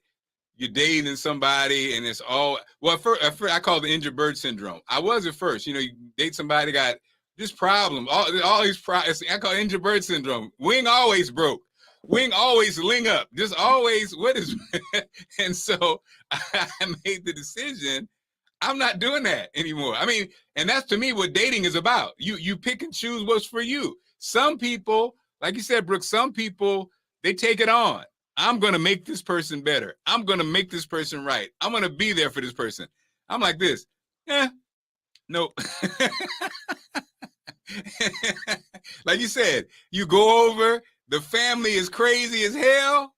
you're dating somebody and it's all, well, I call it the injured bird syndrome. I was at first, you date somebody, got this problem, all these problems. I call it injured bird syndrome. Wing always broke. Wing always ling up. Just always, what is, and so I made the decision, I'm not doing that anymore. I mean, and that's to me what dating is about. You pick and choose what's for you. Some people, like you said, Brooke, some people, they take it on. I'm going to make this person better. I'm going to make this person right. I'm going to be there for this person. I'm like this. Nope. Like you said, you go over, the family is crazy as hell,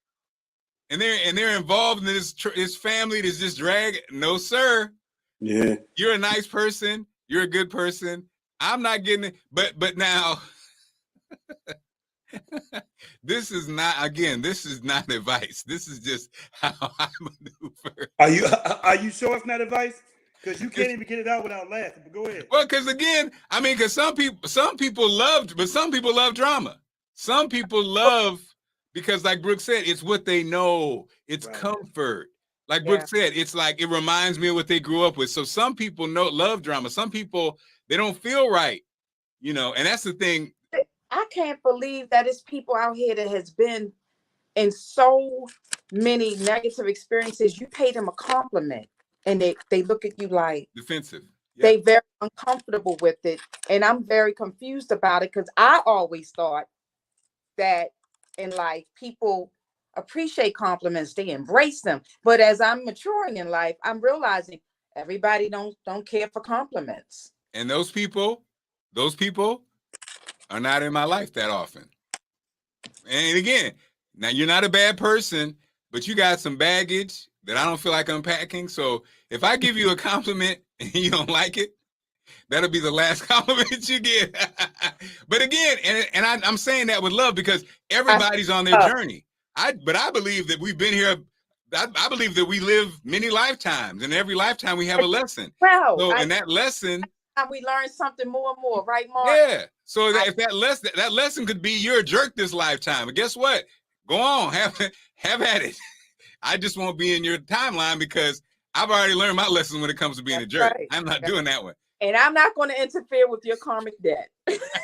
and they're involved in this family that's just drag. No, sir. Yeah. You're a nice person. You're a good person. I'm not getting it. But now, this is not advice. This is just how I maneuver. Are you sure it's not advice? Because you can't even get it out without laughing. But go ahead. Well, because again, I mean, because some people love drama. Some people love, because like Brooke said, it's what they know. It's right. Comfort. Like Brooke said, it's like, it reminds me of what they grew up with. So some people love drama. Some people, they don't feel right, and that's the thing. I can't believe that it's people out here that has been in so many negative experiences. You pay them a compliment and they look at you like defensive. Yeah. They very uncomfortable with it. And I'm very confused about it, because I always thought that in life, people appreciate compliments, they embrace them. But as I'm maturing in life, I'm realizing everybody don't care for compliments. And those people are not in my life that often. And again, now you're not a bad person, but you got some baggage that I don't feel like unpacking. So if I give you a compliment and you don't like it, that'll be the last compliment you get. But again, and I'm saying that with love, because everybody's on their journey. But I believe that we've been here. I believe that we live many lifetimes, and every lifetime we have a lesson. Wow. So in that lesson, we learn something more and more, right, Mark? Yeah. So if that lesson could be you're a jerk this lifetime, but guess what? Go on, have at it. I just won't be in your timeline because I've already learned my lesson when it comes to being a jerk. Right. I'm not doing that one. And I'm not going to interfere with your karmic debt.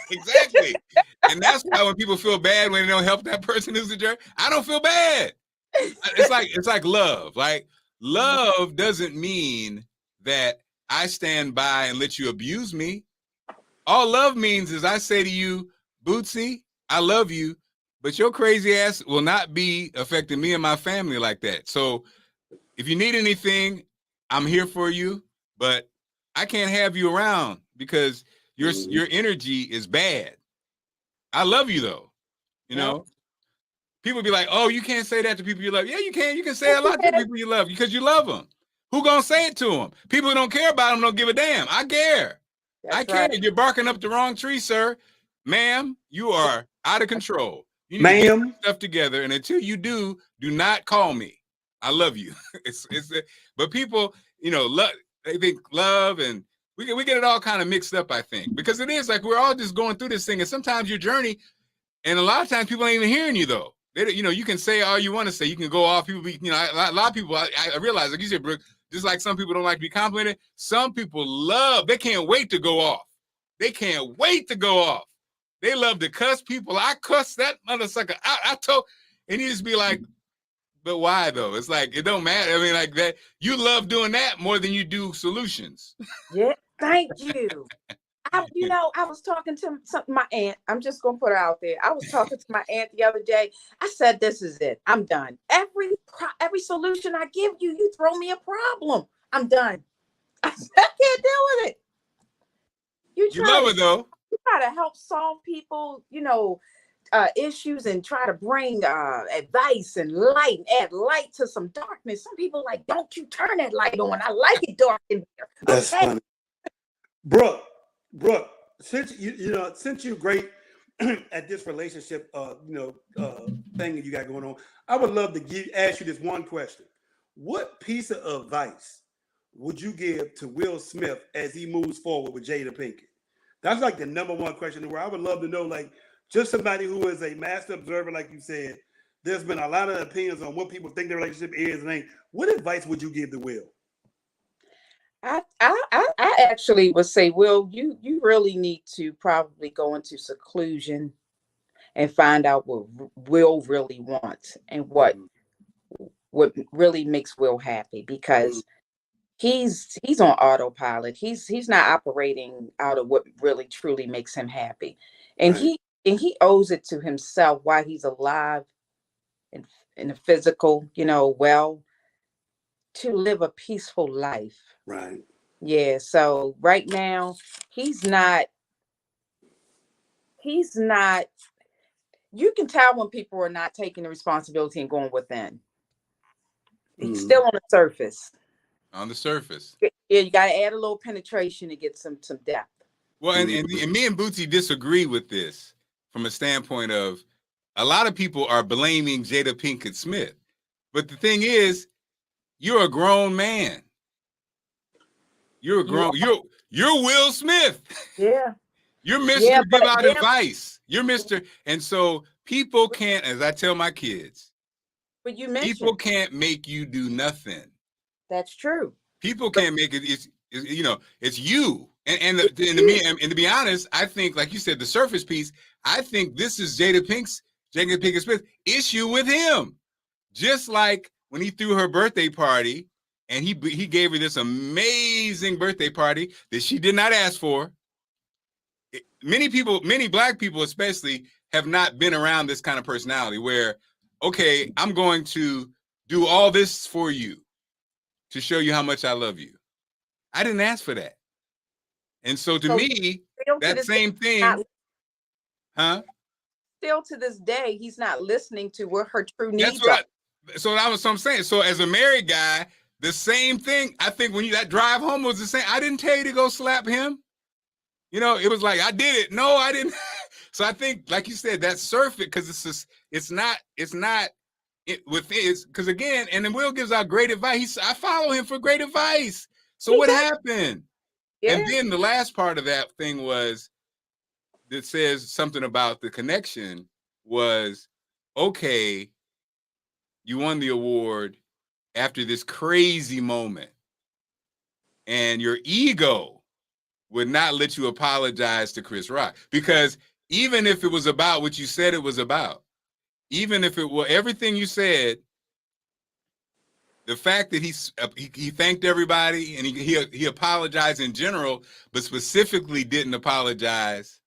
Exactly. And that's why when people feel bad when they don't help that person who's a jerk, I don't feel bad. It's like love. Like, love doesn't mean that I stand by and let you abuse me. All love means is I say to you, Bootsy, I love you, but your crazy ass will not be affecting me and my family like that. So if you need anything, I'm here for you, but I can't have you around because your energy is bad. I love you though. You know, people be like, oh, you can't say that to people you love. Yeah, you can. You can say a lot to people you love because you love them. Who gonna say it to them? People who don't care about them don't give a damn. I care. I care. Right. You're barking up the wrong tree, sir. Ma'am, you are out of control. You need to get your stuff together, and until you do not call me. I love you. But people, they think love, and we get it all kind of mixed up, I think, because it is like we're all just going through this thing, and sometimes your journey, and a lot of times people ain't even hearing you though. You can say all you want to say. You can go off. People be, a lot of people. I realize, like you said, Brooke, just like some people don't like to be complimented, some people they can't wait to go off. They can't wait to go off. They love to cuss people. I cuss that motherfucker. I told, and you just be like, but why though? It's like, it don't matter. I mean, like that, you love doing that more than you do solutions. Yeah, thank you. I was talking to my aunt. I'm just going to put her out there. I was talking to my aunt the other day. I said, this is it. I'm done. Every solution I give you, you throw me a problem. I'm done. I said, I can't deal with it. You love it though. You try to help solve people, issues and try to bring advice and light and add light to some darkness. Some people like, don't you turn that light on. I like it dark in there. That's funny. Brooke, since you're great at this relationship, thing that you got going on, I would love to ask you this one question. What piece of advice would you give to Will Smith as he moves forward with Jada Pinkett? That's like the number one question where I would love to know, like, just somebody who is a master observer, like you said. There's been a lot of opinions on what people think the relationship is and ain't. What advice would you give to Will? I actually would say, Will, you really need to probably go into seclusion and find out what Will really wants and what really makes Will happy, because he's on autopilot. He's not operating out of what really truly makes him happy, and he owes it to himself while he's alive and in the physical, well, to live a peaceful life. Right. Yeah. So right now he's not. You can tell when people are not taking the responsibility and going within. He's still on the surface. On the surface. Yeah, you got to add a little penetration to get some depth. Well, and me and Bootsy disagree with this from a standpoint of a lot of people are blaming Jada Pinkett Smith. But the thing is, you're a grown man. You're Will Smith. Yeah. You're Mr. Give out advice. You're Mr. And so people can't, as I tell my kids, but you mentioned people can't make you do nothing. That's true. People can't make it. It's you. And to be honest, I think, like you said, the surface piece, I think this is Jada Pinkett Smith issue with him. Just like when he threw her birthday party and he gave her this amazing birthday party that she did not ask for. Many Black people especially have not been around this kind of personality where, okay, I'm going to do all this for you to show you how much I love you. I didn't ask for that. And so to me, that same thing, Still to this day, he's not listening to what her true needs are. So that was what I'm saying. So as a married guy, the same thing, I think when that drive home was the same. I didn't tell you to go slap him. It was like, I did it. No, I didn't. So I think, like you said, that surface, because because again, and then Will gives out great advice. I follow him for great advice. So what happened? Yeah. And then the last part of that thing was that says something about the connection was, okay, you won the award after this crazy moment, and your ego would not let you apologize to Chris Rock, because even if it was about what you said it was about, even if it were everything you said, the fact that he thanked everybody and he apologized in general, but specifically didn't apologize,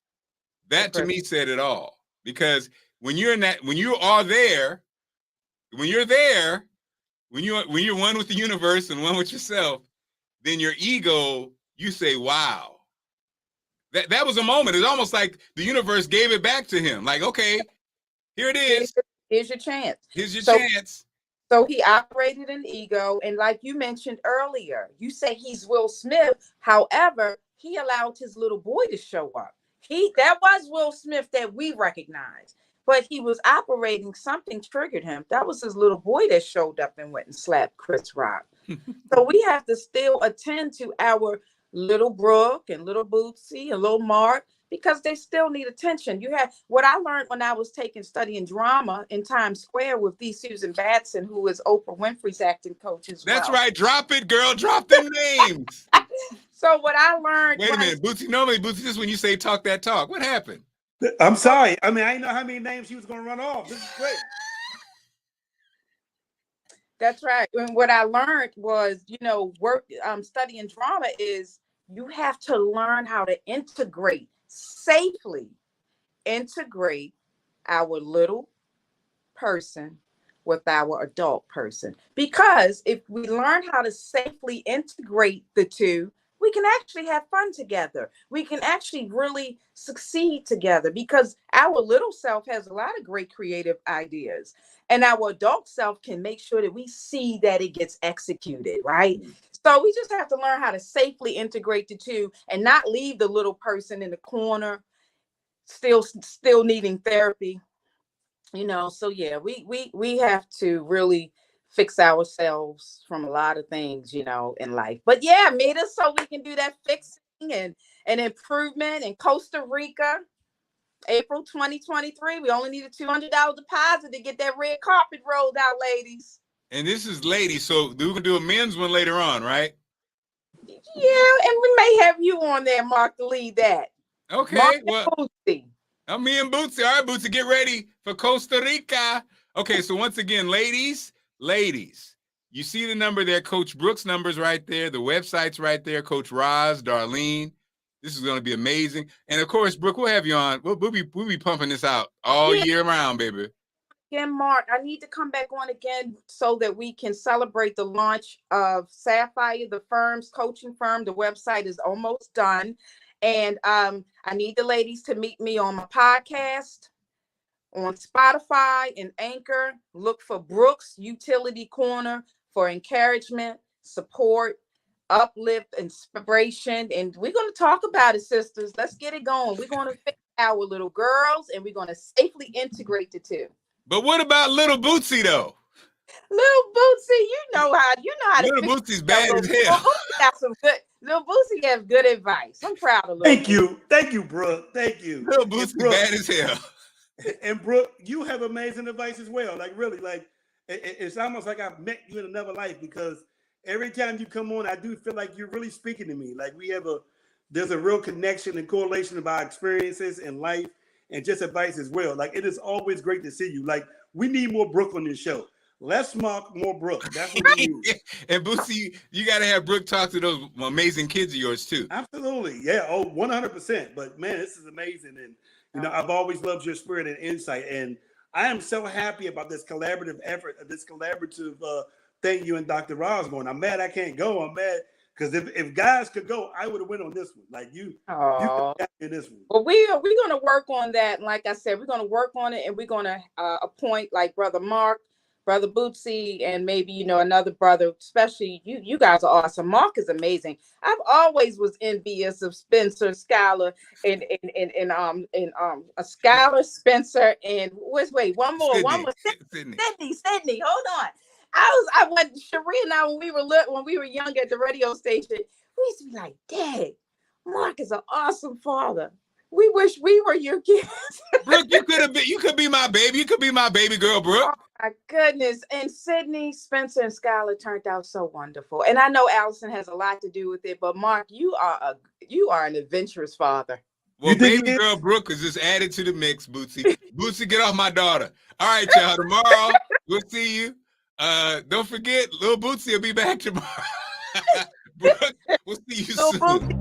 that to me said it all. Because when you're there, when you're one with the universe and one with yourself, then your ego, you say, wow. That was a moment. It's almost like the universe gave it back to him. Like, okay, here it is. Here's your chance. Here's your chance. So he operated an ego. And like you mentioned earlier, you say he's Will Smith. However, he allowed his little boy to show up. That was Will Smith that we recognize. But he was operating, something triggered him. That was his little boy that showed up and went and slapped Chris Rock. So we have to still attend to our little Brooke and little Bootsy and little Mark, because they still need attention. You have what I learned when I was studying drama in Times Square with D. Susan Batson, who is Oprah Winfrey's acting coach as well. That's right. Drop it, girl. Drop them names. So what I learned. Wait a minute, Bootsy. Normally, Bootsy, this is when you say talk that talk. What happened? I'm sorry. I mean, I didn't know how many names she was going to run off. This is great. That's right. And what I learned was, studying drama is you have to learn how to safely integrate our little person with our adult person. Because if we learn how to safely integrate the two, we can actually have fun together. We can actually really succeed together, because our little self has a lot of great creative ideas, and our adult self can make sure that we see that it gets executed, right? So we just have to learn how to safely integrate the two and not leave the little person in the corner still needing therapy. So yeah, we have to really fix ourselves from a lot of things, in life. But yeah, meet us so we can do that fixing and improvement in Costa Rica, April 2023. We only need a $200 deposit to get that red carpet rolled out, ladies. And this is ladies, so we can do a men's one later on, right? Yeah, and we may have you on there, Mark, to lead that. Okay, Mark well, I'm me and Bootsy. All right, Bootsy, get ready for Costa Rica. Okay, so once again, ladies, you see the number there, Coach Brooks' numbers right there. The website's right there, Coach Roz, Darlene. This is going to be amazing. And of course, Brooke, we'll have you on. We'll be pumping this out all year round, baby. Again, Mark, I need to come back on again so that we can celebrate the launch of Sapphire, the firm's coaching firm. The website is almost done. And I need the ladies to meet me on my podcast, on Spotify and Anchor. Look for Brooks Utility Corner for encouragement, support, uplift, inspiration. And we're going to talk about it, sisters. Let's get it going. We're going to fix our little girls, and we're going to safely integrate the two. But what about little Bootsy, though? Little Bootsy, you know how to. Little Bootsy's bad as hell. Got some good. Little Bootsy has good advice. I'm proud of Little Thank you, Brooke. Thank you. Little Bootsy's bad as hell. And Brooke, you have amazing advice as well. Like really, like it's almost like I've met you in another life, because every time you come on, I do feel like you're really speaking to me. Like there's a real connection and correlation of our experiences in life and just advice as well. Like it is always great to see you. Like we need more Brooke on this show. Let's mark more Brooke. That's what we need. And Bootsy, you got to have Brooke talk to those amazing kids of yours too. Absolutely. Yeah. Oh, 100%. But man, this is amazing. And I've always loved your spirit and insight. And I am so happy about this collaborative effort, this collaborative thing you and Dr. Roz going. I'm mad I can't go. I'm mad because if guys could go, I would have went on this one. Like you in this one. Well, we're going to work on that. And like I said, we're going to work on it, and we're going to appoint like Brother Mark, Brother Bootsy, and maybe, another brother. Especially you guys are awesome. Mark is amazing. I've always was envious of Spencer, Skylar, and Skylar, Spencer, and wait, one more, Sydney. Hold on. I went Cherie and I when we were young at the radio station. We used to be like, Dad, Mark is an awesome father. We wish we were your kids. Brooke, you could be my baby. You could be my baby girl, Brooke. Oh my goodness. And Sydney, Spencer, and Skylar turned out so wonderful. And I know Allison has a lot to do with it, but Mark, you are an adventurous father. Well, baby girl Brooke is just added to the mix, Bootsy. Bootsy, get off my daughter. All right, y'all. Tomorrow we'll see you. Don't forget, little Bootsy will be back tomorrow. Brooke, we'll see you soon.